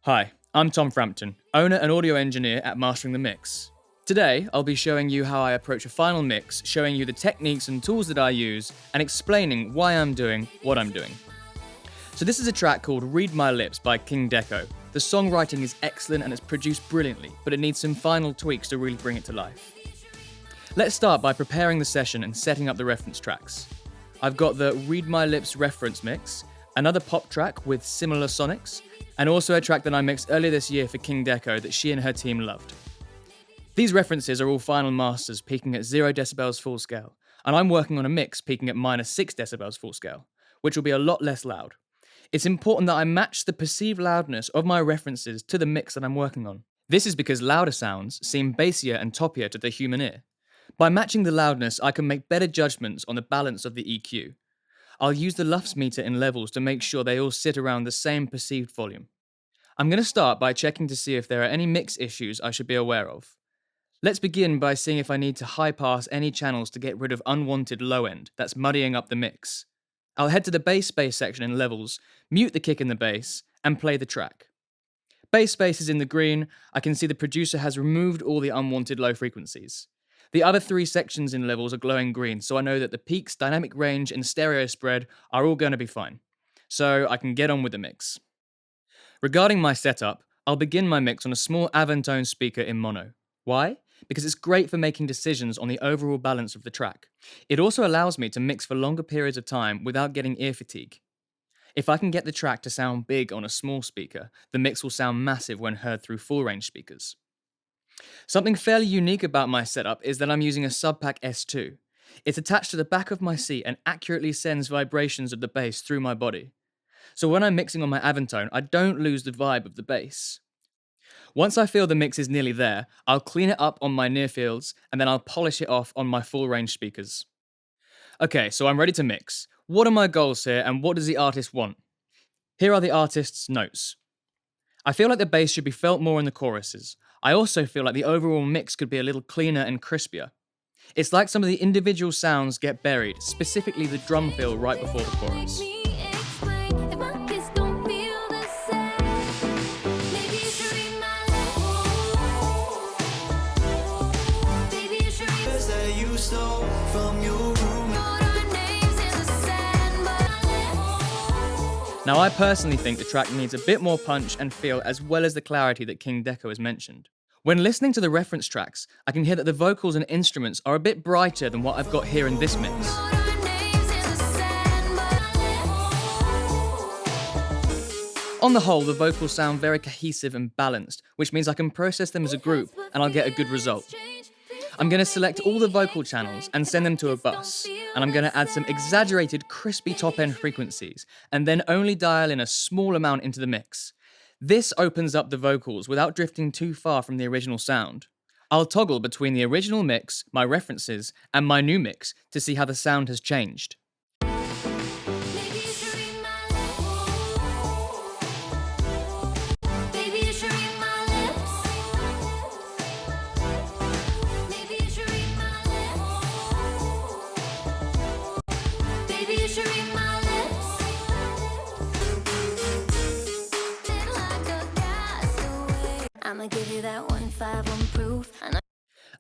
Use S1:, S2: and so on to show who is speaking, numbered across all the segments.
S1: Hi, I'm Tom Frampton, owner and audio engineer at Mastering the Mix. Today, I'll be showing you how I approach a final mix, showing you the techniques and tools that I use, and explaining why I'm doing what I'm doing. So this is a track called Read My Lips by King Deco. The songwriting is excellent and it's produced brilliantly, but it needs some final tweaks to really bring it to life. Let's start by preparing the session and setting up the reference tracks. I've got the Read My Lips reference mix, another pop track with similar sonics, and also a track that I mixed earlier this year for King Deco that she and her team loved. These references are all final masters peaking at 0 decibels full scale, and I'm working on a mix peaking at -6 decibels full scale, which will be a lot less loud. It's important that I match the perceived loudness of my references to the mix that I'm working on. This is because louder sounds seem bassier and toppier to the human ear. By matching the loudness, I can make better judgments on the balance of the EQ. I'll use the LUFS meter in levels to make sure they all sit around the same perceived volume. I'm going to start by checking to see if there are any mix issues I should be aware of. Let's begin by seeing if I need to high pass any channels to get rid of unwanted low end that's muddying up the mix. I'll head to the bass space section in levels, mute the kick in the bass, and play the track. Bass space is in the green. I can see the producer has removed all the unwanted low frequencies. The other 3 sections in levels are glowing green, so I know that the peaks, dynamic range, and stereo spread are all going to be fine. So I can get on with the mix. Regarding my setup, I'll begin my mix on a small Avantone speaker in mono. Why? Because it's great for making decisions on the overall balance of the track. It also allows me to mix for longer periods of time without getting ear fatigue. If I can get the track to sound big on a small speaker, the mix will sound massive when heard through full-range speakers. Something fairly unique about my setup is that I'm using a Subpack S2. It's attached to the back of my seat and accurately sends vibrations of the bass through my body. So when I'm mixing on my Avantone, I don't lose the vibe of the bass. Once I feel the mix is nearly there, I'll clean it up on my near fields and then I'll polish it off on my full-range speakers. Okay, so I'm ready to mix. What are my goals here and what does the artist want? Here are the artist's notes. I feel like the bass should be felt more in the choruses. I also feel like the overall mix could be a little cleaner and crispier. It's like some of the individual sounds get buried, specifically the drum fill right before the chorus. Now, I personally think the track needs a bit more punch and feel as well as the clarity that King Deco has mentioned. When listening to the reference tracks, I can hear that the vocals and instruments are a bit brighter than what I've got here in this mix. On the whole, the vocals sound very cohesive and balanced, which means I can process them as a group and I'll get a good result. I'm going to select all the vocal channels and send them to a bus, and I'm going to add some exaggerated crispy top-end frequencies, and then only dial in a small amount into the mix. This opens up the vocals without drifting too far from the original sound. I'll toggle between the original mix, my references, and my new mix to see how the sound has changed.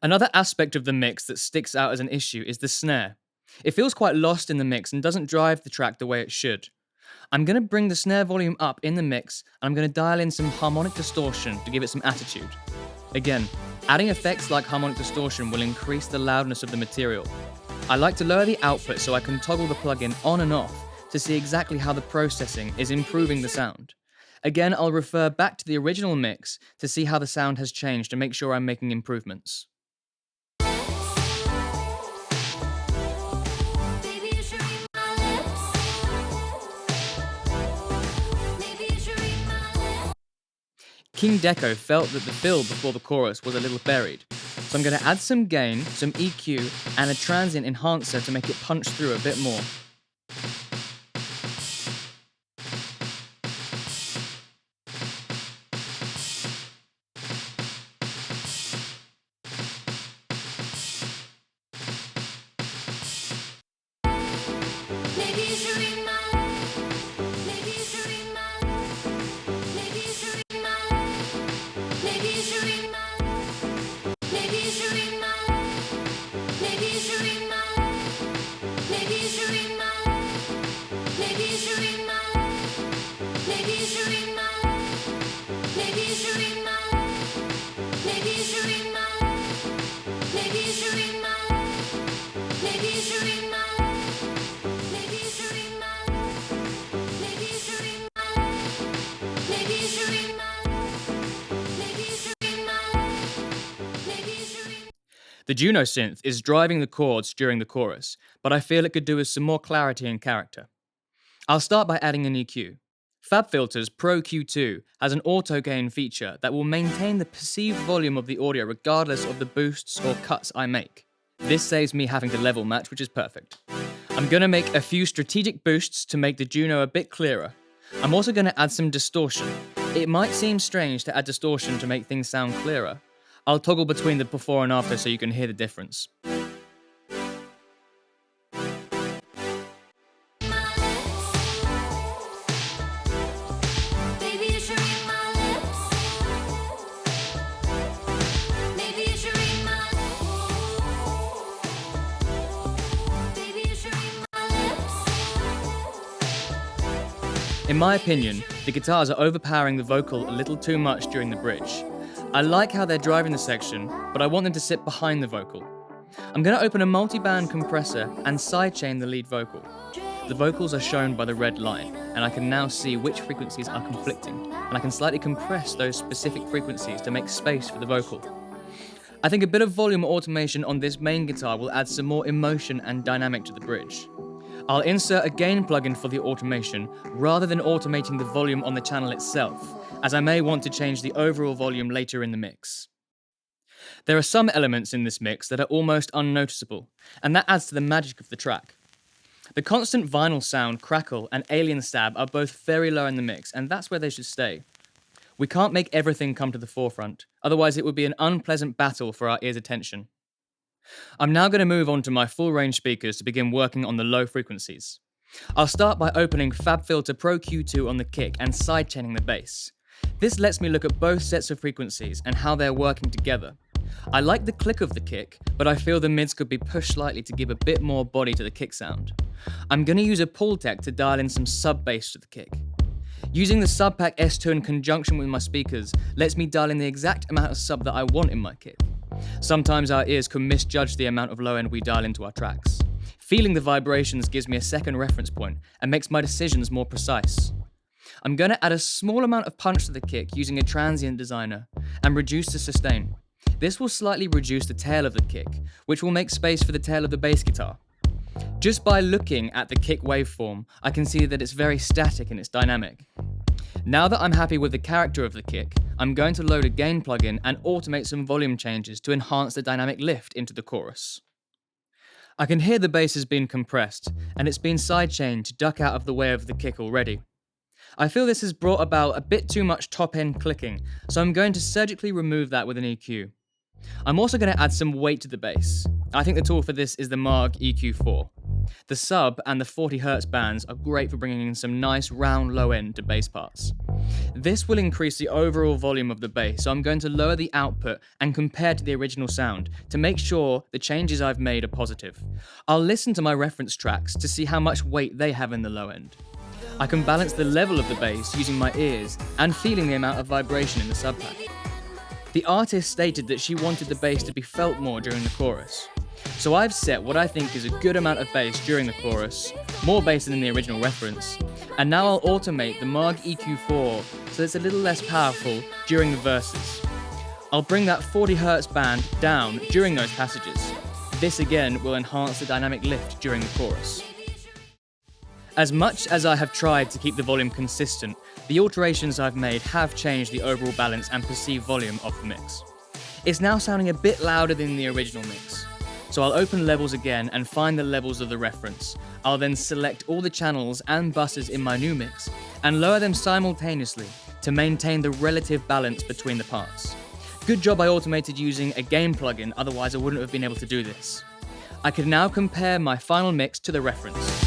S1: Another aspect of the mix that sticks out as an issue is the snare. It feels quite lost in the mix and doesn't drive the track the way it should. I'm going to bring the snare volume up in the mix and I'm going to dial in some harmonic distortion to give it some attitude. Again, adding effects like harmonic distortion will increase the loudness of the material. I like to lower the output so I can toggle the plugin on and off to see exactly how the processing is improving the sound. Again, I'll refer back to the original mix to see how the sound has changed and make sure I'm making improvements. King Deco felt that the fill before the chorus was a little buried, so I'm going to add some gain, some EQ, and a transient enhancer to make it punch through a bit more. The Juno synth is driving the chords during the chorus, but I feel it could do with some more clarity and character. I'll start by adding an EQ. FabFilter's Pro Q2 has an auto gain feature that will maintain the perceived volume of the audio regardless of the boosts or cuts I make. This saves me having to level match, which is perfect. I'm going to make a few strategic boosts to make the Juno a bit clearer. I'm also going to add some distortion. It might seem strange to add distortion to make things sound clearer. I'll toggle between the before and after so you can hear the difference. In my opinion, the guitars are overpowering the vocal a little too much during the bridge. I like how they're driving the section, but I want them to sit behind the vocal. I'm going to open a multi-band compressor and sidechain the lead vocal. The vocals are shown by the red line, and I can now see which frequencies are conflicting, and I can slightly compress those specific frequencies to make space for the vocal. I think a bit of volume automation on this main guitar will add some more emotion and dynamic to the bridge. I'll insert a gain plugin for the automation rather than automating the volume on the channel itself, as I may want to change the overall volume later in the mix. There are some elements in this mix that are almost unnoticeable, and that adds to the magic of the track. The constant vinyl sound, crackle, and alien stab are both very low in the mix, and that's where they should stay. We can't make everything come to the forefront, otherwise it would be an unpleasant battle for our ears' attention. I'm now going to move on to my full range speakers to begin working on the low frequencies. I'll start by opening FabFilter Pro Q2 on the kick and sidechaining the bass. This lets me look at both sets of frequencies and how they're working together. I like the click of the kick, but I feel the mids could be pushed slightly to give a bit more body to the kick sound. I'm going to use a pull tech to dial in some sub bass to the kick. Using the Sub Pack S2 in conjunction with my speakers lets me dial in the exact amount of sub that I want in my kick. Sometimes our ears can misjudge the amount of low end we dial into our tracks. Feeling the vibrations gives me a second reference point and makes my decisions more precise. I'm going to add a small amount of punch to the kick using a transient designer and reduce the sustain. This will slightly reduce the tail of the kick, which will make space for the tail of the bass guitar. Just by looking at the kick waveform, I can see that it's very static in its dynamic. Now that I'm happy with the character of the kick, I'm going to load a gain plugin and automate some volume changes to enhance the dynamic lift into the chorus. I can hear the bass has been compressed, and it's been sidechained to duck out of the way of the kick already. I feel this has brought about a bit too much top-end clicking, so I'm going to surgically remove that with an EQ. I'm also going to add some weight to the bass. I think the tool for this is the Marg EQ4. The sub and the 40Hz bands are great for bringing in some nice round low end to bass parts. This will increase the overall volume of the bass, so I'm going to lower the output and compare to the original sound to make sure the changes I've made are positive. I'll listen to my reference tracks to see how much weight they have in the low end. I can balance the level of the bass using my ears and feeling the amount of vibration in the sub pack. The artist stated that she wanted the bass to be felt more during the chorus. So I've set what I think is a good amount of bass during the chorus, more bass than in the original reference, and now I'll automate the Marg EQ4 so it's a little less powerful during the verses. I'll bring that 40Hz band down during those passages. This again will enhance the dynamic lift during the chorus. As much as I have tried to keep the volume consistent, the alterations I've made have changed the overall balance and perceived volume of the mix. It's now sounding a bit louder than the original mix. So I'll open levels again and find the levels of the reference. I'll then select all the channels and buses in my new mix and lower them simultaneously to maintain the relative balance between the parts. Good job I automated using a gain plugin, otherwise I wouldn't have been able to do this. I can now compare my final mix to the reference.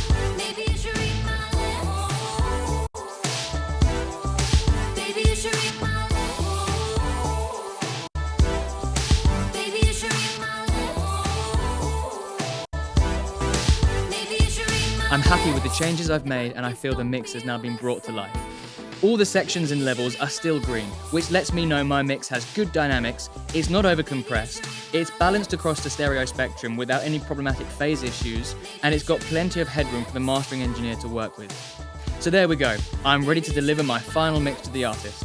S1: I'm happy with the changes I've made and I feel the mix has now been brought to life. All the sections and levels are still green, which lets me know my mix has good dynamics, it's not overcompressed, it's balanced across the stereo spectrum without any problematic phase issues, and it's got plenty of headroom for the mastering engineer to work with. So there we go, I'm ready to deliver my final mix to the artist.